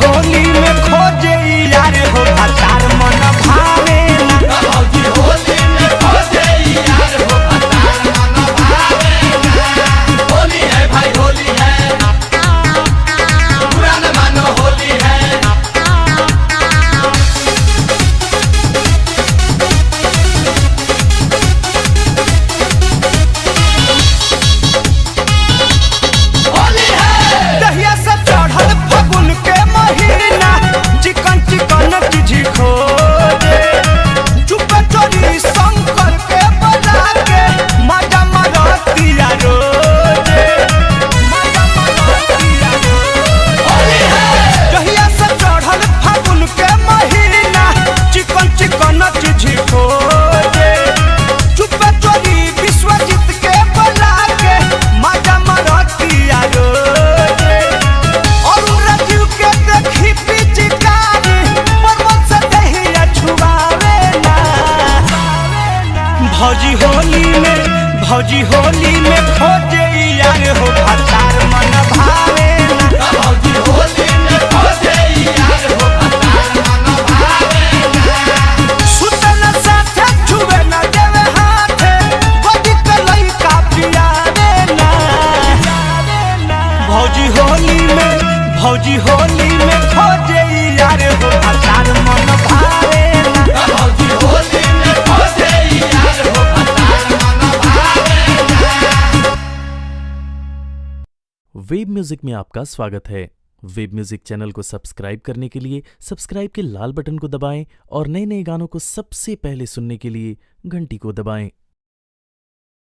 होली में खोजे यार हो भतार मन भावे ना। भौजी होली में खोजे यार हो भतार मन भावे ना। होली है भाई होली है, बुरा न मानो होली है। दहिया से चढ़ल फगुन के महीना, चिकन चिकन चीज़ी खोजे, चुपे चोरी शंकर के बजा के मजा मरतिया रोजे, मजा मरतिया रोजे। दहिया से चढ़ल फगुन के महीना, चिकन चिकन चीज़ी खोजे, चुपे चोरी विश्वजीत के बजा के मजा मरतिया रोजे। और राजीव के देखी पिचकारी, परवल से दहिया छुआवे ना। भौजी होली में खोजे यार हो भतार मन भावे ना। भौजी होली में खोजे यार हो भतार मन भावे ना। सुतन साथे छुए न देवे हाथे, गोदी के लइका पियावे ना। भौजी होली में खोजे यार हो भतार मन भावे ना। भौजी होली में खोजे यार हो भतार मन भावे ना। वेब म्यूजिक में आपका स्वागत है। वेब म्यूजिक चैनल को सब्सक्राइब करने के लिए सब्सक्राइब के लाल बटन को दबाएं और नए नए गानों को सबसे पहले सुनने के लिए घंटी को दबाएं।